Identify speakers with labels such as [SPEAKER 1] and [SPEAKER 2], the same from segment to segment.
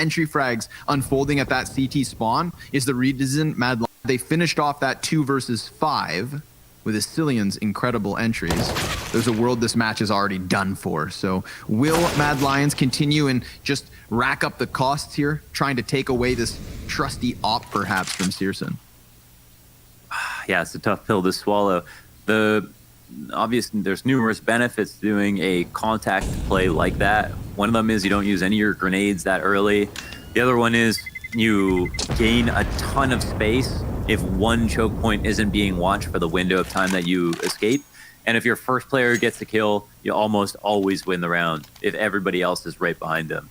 [SPEAKER 1] entry frags unfolding at that CT spawn is the reason Mad Lions, they finished off that 2 versus 5 with Ascillion's incredible entries. There's a world this match is already done for. So will Mad Lions continue and just rack up the costs here, trying to take away this trusty op perhaps from Searson?
[SPEAKER 2] Yeah, it's a tough pill to swallow. Obviously, there's numerous benefits to doing a contact play like that. One of them is you don't use any of your grenades that early. The other one is you gain a ton of space if one choke point isn't being watched for the window of time that you escape. And if your first player gets the kill, you almost always win the round if everybody else is right behind them.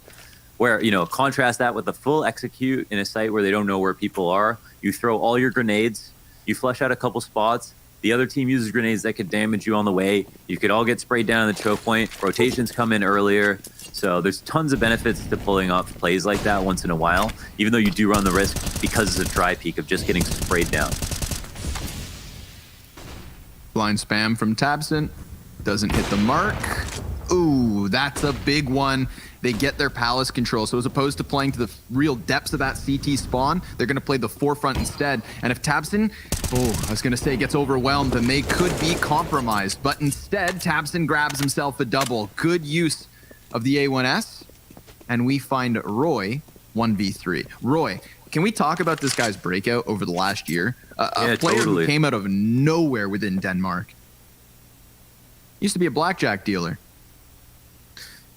[SPEAKER 2] Where, you know, contrast that with the full execute in a site where they don't know where people are. You throw all your grenades, you flush out a couple spots, the other team uses grenades that could damage you on the way. You could all get sprayed down in the choke point. Rotations come in earlier. So there's tons of benefits to pulling off plays like that once in a while, even though you do run the risk because it's a dry peak of just getting sprayed down.
[SPEAKER 1] Blind spam from Tabson. Doesn't hit the mark. Ooh, that's a big one. They get their palace control. So as opposed to playing to the real depths of that CT spawn, they're going to play the forefront instead. And if Tabson, I was going to say, gets overwhelmed, then they could be compromised. But instead, Tabson grabs himself a double. Good use of the A1S. And we find Roy 1v3. Roy, can we talk about this guy's breakout over the last year? A player who came out of nowhere within Denmark. Used to be a blackjack dealer.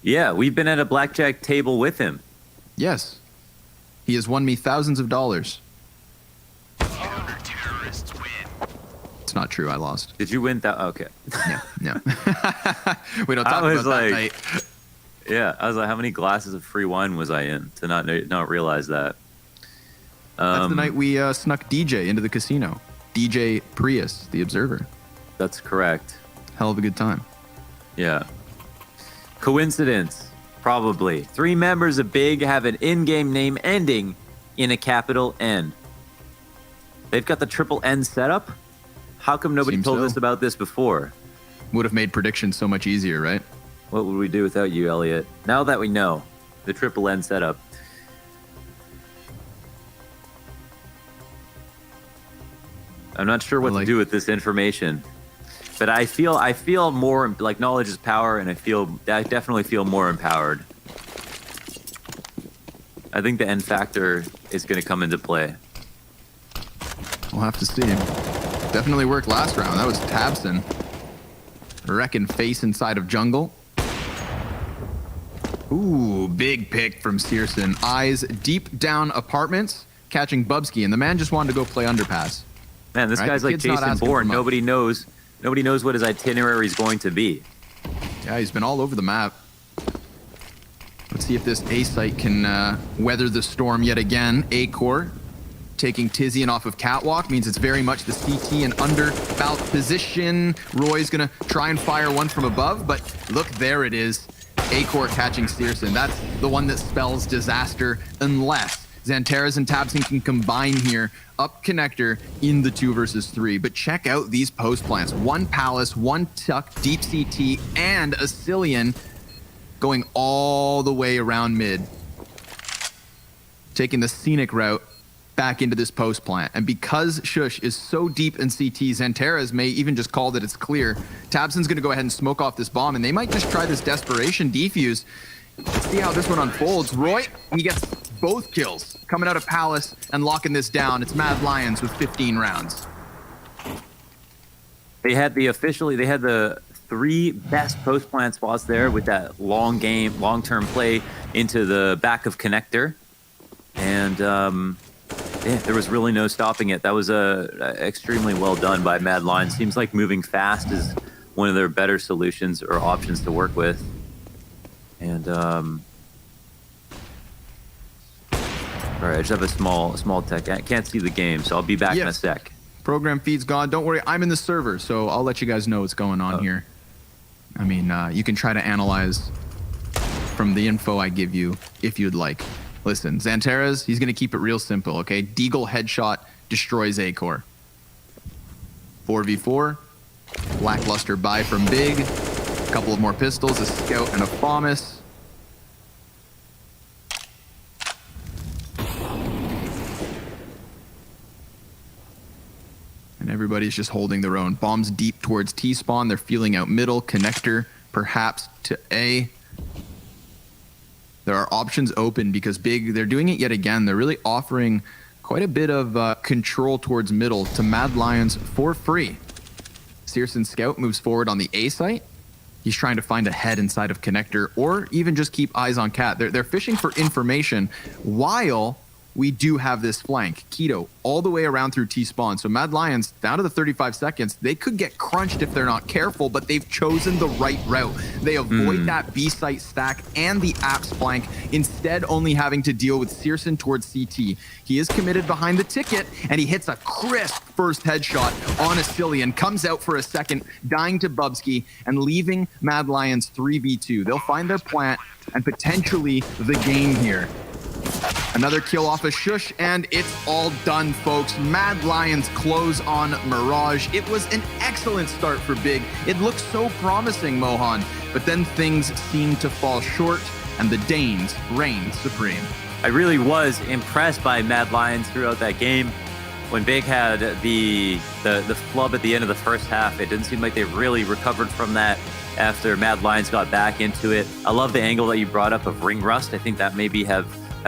[SPEAKER 2] Yeah, we've been at a blackjack table with him.
[SPEAKER 1] Yes. He has won me thousands of dollars.
[SPEAKER 3] Counter-terrorists win.
[SPEAKER 1] It's not true, I lost.
[SPEAKER 2] Did you win that? Okay.
[SPEAKER 1] No. We don't talk about that night.
[SPEAKER 2] Yeah, I was like, how many glasses of free wine was I in to not realize that?
[SPEAKER 1] That's the night we snuck DJ into the casino. DJ Prius, the Observer.
[SPEAKER 2] That's correct.
[SPEAKER 1] Hell of a good time.
[SPEAKER 2] Yeah. Coincidence? Probably. 3 members of Big have an in-game name ending in a capital N. They've got the triple N setup? How come nobody told us about this before?
[SPEAKER 1] Would have made predictions so much easier, right?
[SPEAKER 2] What would we do without you, Elliot? Now that we know the triple N setup. I'm not sure what to do with this information. But I feel more like knowledge is power, and I definitely feel more empowered. I think the N factor is going to come into play.
[SPEAKER 1] We'll have to see. Definitely worked last round. That was Tabson. Wrecking face inside of jungle. Ooh, big pick from Searson. Eyes deep down apartments, catching Bubsky, and the man just wanted to go play underpass.
[SPEAKER 2] Man, this guy's like Jason Bourne. Nobody knows what his itinerary is going to be.
[SPEAKER 1] Yeah, he's been all over the map. Let's see if this A site can weather the storm yet again. A core taking Tizian off of catwalk means it's very much the CT and under bout position. Roy's gonna try and fire one from above, but look, there it is. A core catching Searson. That's the one that spells disaster unless Xanteras and Tabson can combine here. Up connector in the 2 versus 3. But check out these post plants. 1 Palace, 1 Tuck, deep CT, and a Cillian going all the way around mid. Taking the scenic route back into this post plant. And because Shush is so deep in CT, Xanteras may even just call that it's clear. Tabson's going to go ahead and smoke off this bomb, and they might just try this desperation defuse. Let's see how this one unfolds. Roy, he gets both kills coming out of Palace and locking this down. It's Mad Lions with 15 rounds.
[SPEAKER 2] They had the 3 best post plant spots there with that long-term play into the back of connector. And there was really no stopping it. That was extremely well done by Mad Lions. Seems like moving fast is one of their better solutions or options to work with. And all right, I just have a small tech. I can't see the game, so I'll be back in a sec.
[SPEAKER 1] Program feed's gone. Don't worry, I'm in the server, so I'll let you guys know what's going on here. I mean, you can try to analyze from the info I give you if you'd like. Listen, Xanteras, he's going to keep it real simple, okay? Deagle headshot destroys A-Core. 4v4, lackluster buy from Big. A couple of more pistols, a scout and a FAMAS. Everybody's just holding their own. Bombs deep towards T-spawn. They're feeling out middle. Connector, perhaps to A. There are options open because Big, they're doing it yet again. They're really offering quite a bit of control towards middle to Mad Lions for free. Searson Scout moves forward on the A site. He's trying to find a head inside of Connector or even just keep eyes on Cat. They're fishing for information while we do have this flank. Keto all the way around through T-spawn. So Mad Lions, down to the 35 seconds, they could get crunched if they're not careful, but they've chosen the right route. They avoid that B-site stack and the apps flank, instead only having to deal with Searson towards CT. He is committed behind the ticket, and he hits a crisp first headshot on Asilian, comes out for a second, dying to Bubsky, and leaving Mad Lions 3v2. They'll find their plant and potentially the game here. Another kill off a Shush, and it's all done, folks. Mad Lions close on Mirage. It was an excellent start for Big. It looked so promising, Mohan, but then things seemed to fall short, and the Danes reigned supreme.
[SPEAKER 2] I really was impressed by Mad Lions throughout that game. When Big had the flub at the end of the first half, it didn't seem like they really recovered from that after Mad Lions got back into it. I love the angle that you brought up of ring rust. I think that maybe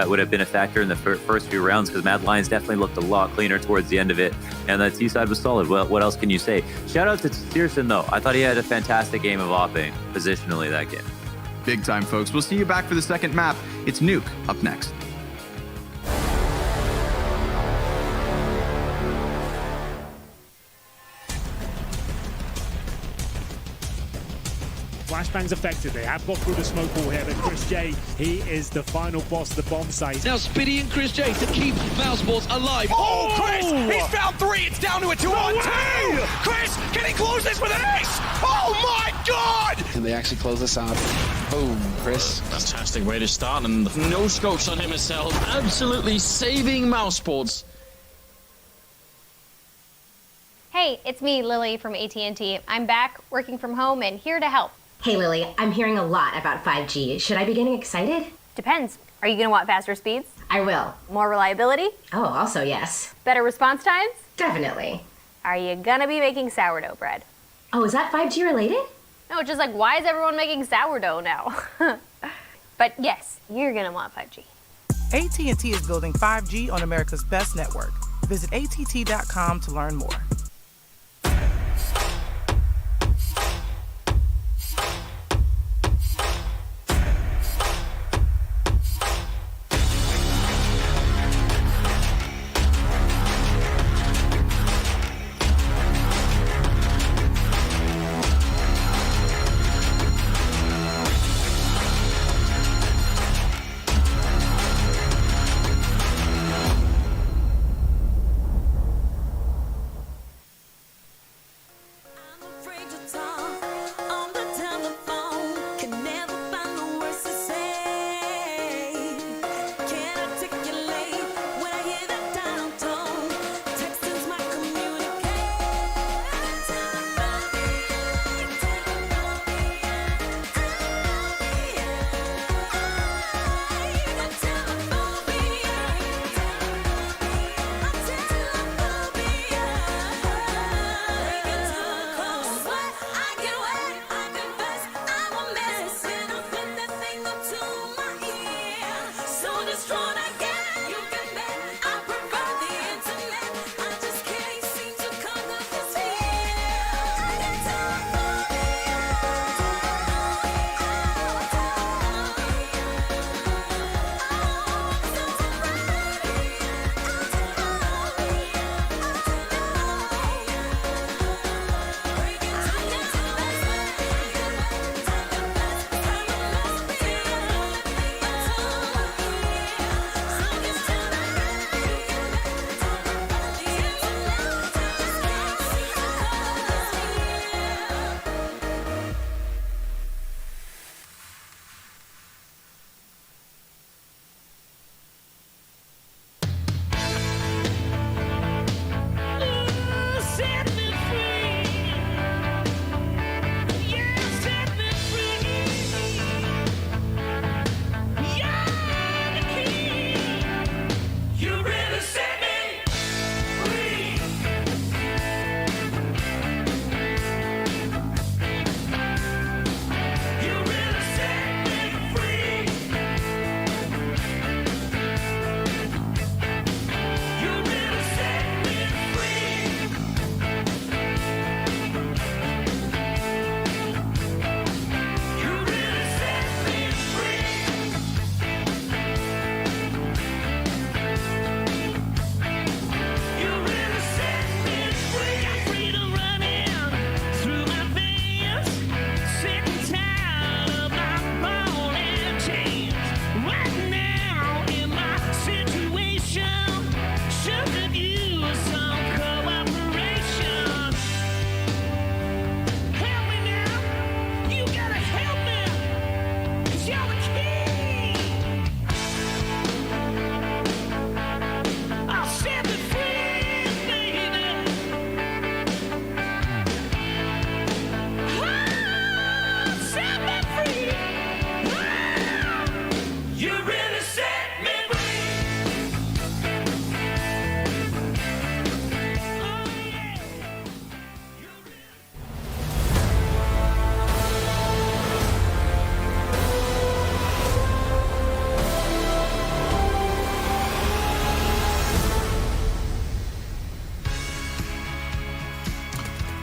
[SPEAKER 2] would have been a factor in the first few rounds, because Mad Lions definitely looked a lot cleaner towards the end of it, and that T side was solid. Well, what else can you say? Shout out to Searson, though. I thought he had a fantastic game of opping positionally that game.
[SPEAKER 1] Big time, folks. We'll see you back for the second map. It's Nuke up next.
[SPEAKER 3] Flashbang's affected. They have got through the smoke wall here, but Chris J, he is the final boss of the bomb site.
[SPEAKER 4] Now Spitty and Chris J to keep Mousesports alive. Oh, Chris! He's found 3. It's down to a 2-on-2. Chris, can he close this with an ace? Oh my God!
[SPEAKER 5] Can they actually close this out? Boom, Chris.
[SPEAKER 6] Fantastic way to start, and no scopes on him himself. Absolutely saving Mousesports.
[SPEAKER 7] Hey, it's me, Lily from AT&T. I'm back, working from home, and here to help.
[SPEAKER 8] Hey Lily, I'm hearing a lot about 5G. Should I be getting excited?
[SPEAKER 7] Depends. Are you gonna want faster speeds?
[SPEAKER 8] I will.
[SPEAKER 7] More reliability?
[SPEAKER 8] Oh, also yes.
[SPEAKER 7] Better response times?
[SPEAKER 8] Definitely.
[SPEAKER 7] Are you gonna be making sourdough bread?
[SPEAKER 8] Oh, is that 5G related?
[SPEAKER 7] No, just like, why is everyone making sourdough now? But yes, you're gonna want 5G.
[SPEAKER 9] AT&T is building 5G on America's best network. Visit att.com to learn more.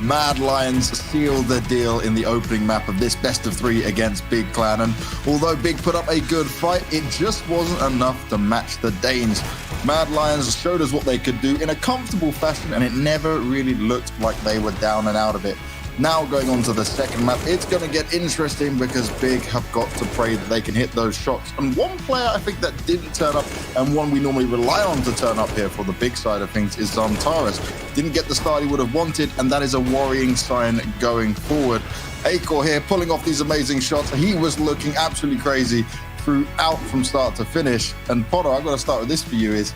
[SPEAKER 10] Mad Lions seal the deal in the opening map of this best of 3 against Big Clan. And although Big put up a good fight, it just wasn't enough to match the Danes. Mad Lions showed us what they could do in a comfortable fashion, and it never really looked like they were down and out of it. Now going on to the second map, it's going to get interesting because Big have got to pray that they can hit those shots. And one player I think that didn't turn up, and one we normally rely on to turn up here for the Big side of things, is Zantares. Didn't get the start he would have wanted, and that is a worrying sign going forward. Acor here pulling off these amazing shots. He was looking absolutely crazy throughout from start to finish. And Potter, I've got to start with this for you, is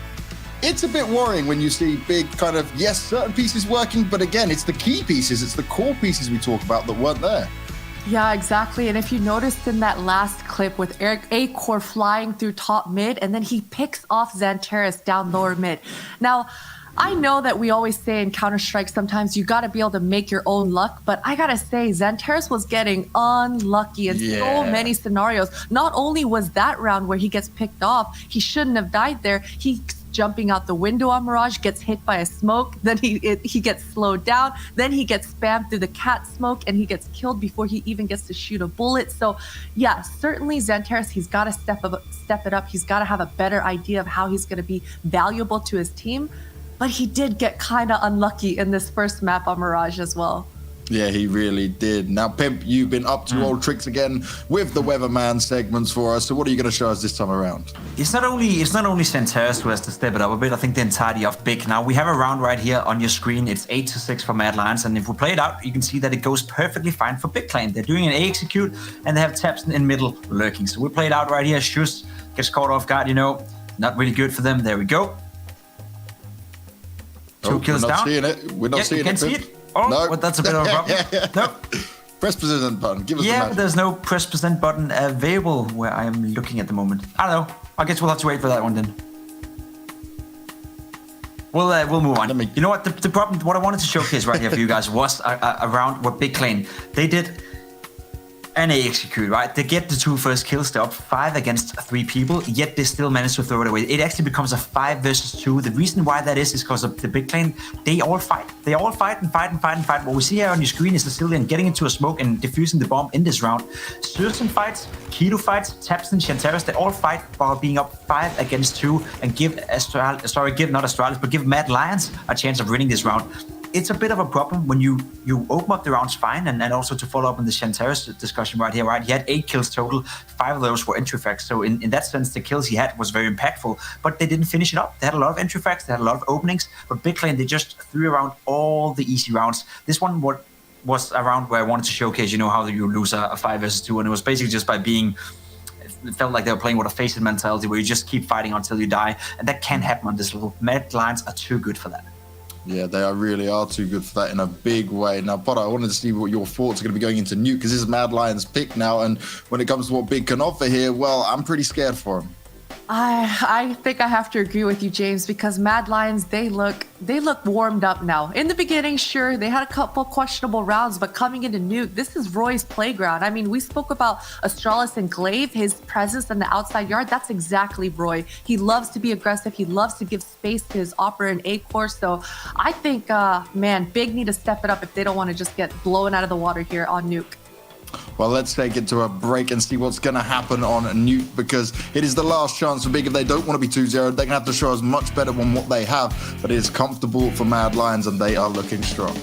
[SPEAKER 10] it's a bit worrying when you see Big kind of, yes, certain pieces working, but again, it's the key pieces, it's the core pieces we talk about that weren't there.
[SPEAKER 11] Yeah, exactly. And if you noticed in that last clip with Acor flying through top mid, and then he picks off Zantares down lower mid. Now, I know that we always say in Counter-Strike, sometimes you got to be able to make your own luck, but I got to say, Zantares was getting unlucky in so many scenarios. Not only was that round where he gets picked off, he shouldn't have died there. He jumping out the window on Mirage, gets hit by a smoke, then he gets slowed down, then he gets spammed through the cat smoke, and he gets killed before he even gets to shoot a bullet. So yeah, certainly Zantares, he's got to step it up. He's got to have a better idea of how he's going to be valuable to his team. But he did get kind of unlucky in this first map on Mirage as well.
[SPEAKER 10] Yeah, he really did. Now, Pimp, you've been up to old tricks again with the Weatherman segments for us. So what are you going to show us this time around?
[SPEAKER 12] It's not only Zantares who has to step it up a bit. I think the entirety of Big. Now, we have a round right here on your screen. It's 8-6 for Mad Lions. And if we play it out, you can see that it goes perfectly fine for Big Clan. They're doing an A execute, and they have Tapson in middle lurking. So we play it out right here. Shus gets caught off guard, not really good for them. There we go. Two kills down.
[SPEAKER 10] We're not seeing it.
[SPEAKER 12] You can see it. Oh, no. Well, that's a bit of a problem. No.
[SPEAKER 10] Press present button. Give us the
[SPEAKER 12] but there's no press present button available where I am looking at the moment. I don't know. I guess we'll have to wait for that one then. We'll move on. You know what? The problem, what I wanted to showcase right here for you guys was around what Big Clan they did. And they execute, right? They get the 2 first kills. They're up 5 against 3 people, yet they still manage to throw it away. It actually becomes a 5 versus 2. The reason why that is because of the Big Clan. They all fight. They all fight and fight and fight and fight. What we see here on your screen is the Sicilian getting into a smoke and defusing the bomb in this round. Surgeon fights, Keto fights, Tapson, Zantares, they all fight while being up 5 against 2 and give Mad Lions a chance of winning this round. It's a bit of a problem when you open up the rounds fine, and also to follow up on the Zantares discussion right here, right? He had 8 kills total, 5 of those were entry frags. So in that sense, the kills he had was very impactful, but they didn't finish it up. They had a lot of entry frags, they had a lot of openings, but Big Clan, they just threw around all the easy rounds. This one was a round where I wanted to showcase, how you lose a 5 versus 2, and it was basically just by being... It felt like they were playing with a face-it mentality where you just keep fighting until you die, and that can happen on this level. Mad Lions are too good for that.
[SPEAKER 10] Yeah, they really are too good for that in a big way. Now, Potter, I wanted to see what your thoughts are going to be going into Nuke, because this is Mad Lions' pick now, and when it comes to what Big can offer here, well, I'm pretty scared for him.
[SPEAKER 11] I think I have to agree with you, James, because Mad Lions, they look warmed up now. In the beginning, sure, they had a couple questionable rounds, but coming into Nuke, this is Roy's playground. I mean, we spoke about Astralis and Glaive, his presence in the outside yard. That's exactly Roy. He loves to be aggressive. He loves to give space to his Opera and Acor. So I think, Big need to step it up if they don't want to just get blown out of the water here on Nuke.
[SPEAKER 10] Well, let's take it to a break and see what's going to happen on Nuke, because it is the last chance for Big. If they don't want to be 2-0, they're going to have to show us much better than what they have. But it is comfortable for Mad Lions, and they are looking strong.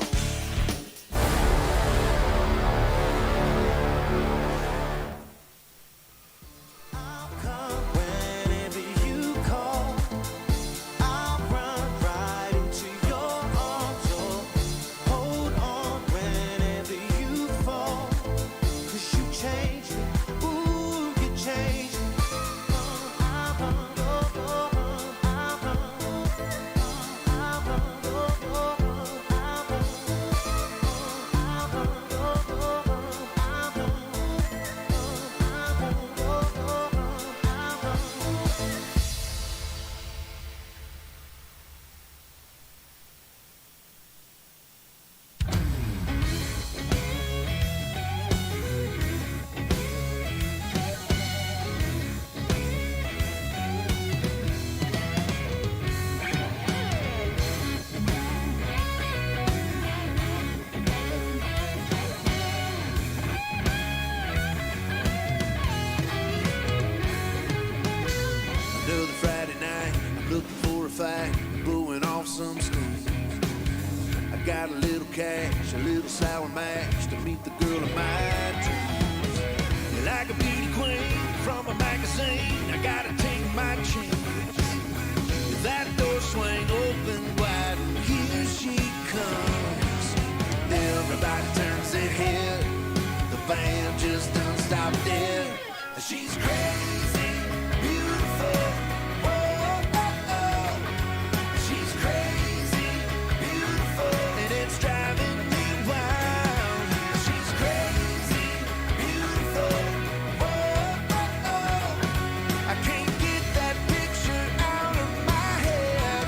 [SPEAKER 13] got a little cash, a little sour mash to meet the girl of my dreams. You're like a beauty queen from a magazine. I gotta take my chance. That door swing open wide, and here she comes. Everybody turns their head. The band just don't stop dead. She's crazy, beautiful. Oh, oh, oh. She's crazy, beautiful, and it's driving me wild. She's crazy, beautiful. Oh, oh, oh. I can't get that picture out of my head.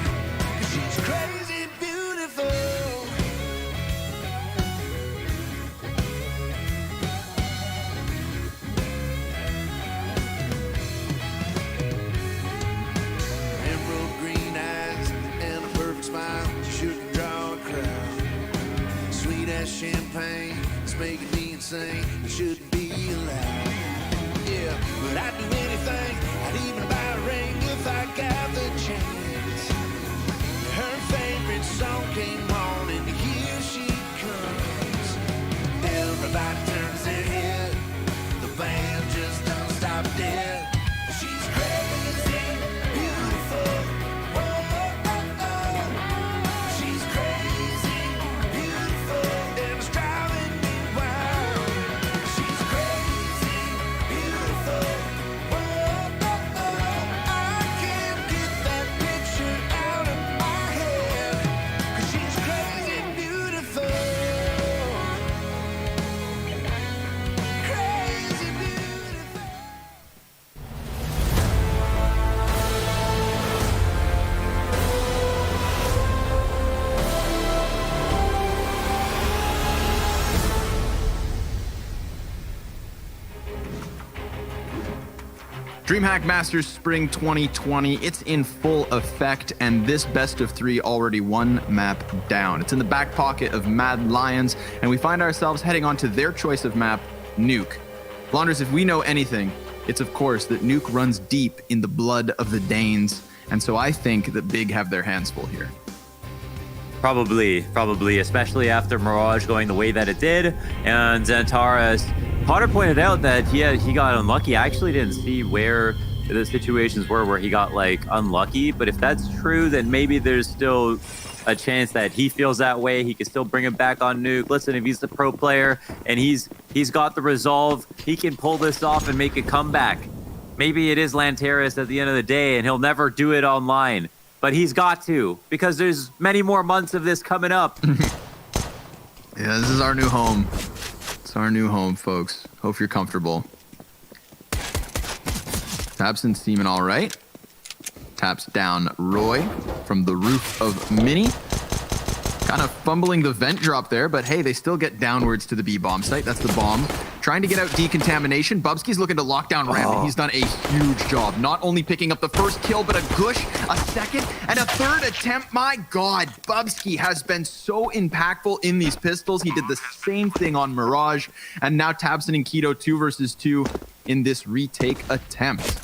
[SPEAKER 13] 'Cause she's crazy, beautiful. Emerald green eyes and a perfect smile. She shouldn't draw a crowd. Sweet as champagne, it's making me insane. It shouldn't be allowed. Yeah, but I'd do anything. I'd even buy a ring if I got the chance. Her favorite song came on, and here she comes. Everybody turns their head. The band just don't stop dead. She's crazy, beautiful. Oh, oh, oh. She's crazy, beautiful, and it's driving me wild. She's crazy, beautiful. Oh, oh, oh. I can't get that picture out of my head. 'Cause she's crazy, beautiful. Crazy, beautiful.
[SPEAKER 1] DreamHack Masters Spring 2020, it's in full effect, and this best of 3 already one map down. It's in the back pocket of Mad Lions, and we find ourselves heading on to their choice of map, Nuke. Blonders, if we know anything, it's of course that Nuke runs deep in the blood of the Danes, and so I think that Big have their hands full here.
[SPEAKER 2] Probably, especially after Mirage going the way that it did. And Xantares, Potter pointed out that he got unlucky. I actually didn't see where the situations were where he got like unlucky, but if that's true, then maybe there's still a chance that he feels that way. He can still bring him back on Nuke. Listen, if he's the pro player and he's got the resolve, he can pull this off and make a comeback. Maybe it is Lanteris at the end of the day, and he'll never do it online. But he's got to, because there's many more months of this coming up.
[SPEAKER 1] Yeah, this is our new home. It's our new home, folks. Hope you're comfortable. Tabson seeming all right. Taps down Roy from the roof of Mini. Kind of fumbling the vent drop there, but hey, they still get downwards to the B bomb site. That's the bomb. Trying to get out decontamination. Bubsky's looking to lock down Ramp, and he's done a huge job. Not only picking up the first kill, but a gush, a second, and a third attempt. My God, Bubsky has been so impactful in these pistols. He did the same thing on Mirage, and now Tabson and Keto 2 versus 2 in this retake attempt.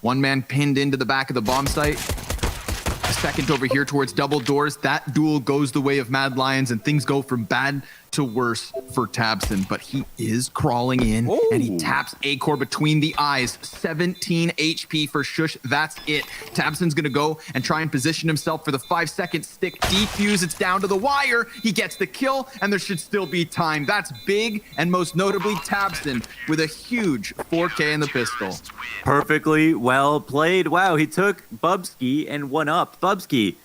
[SPEAKER 1] One man pinned into the back of the bomb site. A second over here towards double doors. That duel goes the way of Mad Lions, and things go from bad to worse for Tabson, but he is crawling in. Ooh. And he taps A-Core between the eyes. 17 HP for Shush. That's it. Tabson's gonna go and try and position himself for the 5-second stick defuse. It's down to the wire. He gets the kill, and there should still be time. That's Big, and most notably Tabson with a huge 4K in the pistol.
[SPEAKER 2] Perfectly well played. Wow, he took Bubsky and one up. Bubsky,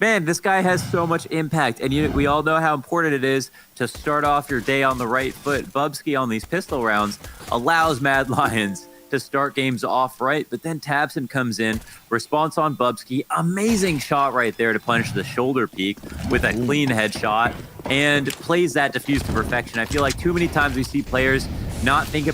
[SPEAKER 2] man, this guy has so much impact, and we all know how important it is to start off your day on the right foot. Bubsky on these pistol rounds allows Mad Lions to start games off right, but then Tabson comes in, response on Bubsky, amazing shot right there to punish the shoulder peak with a clean headshot, and plays that defuse to perfection. I feel like too many times we see players not think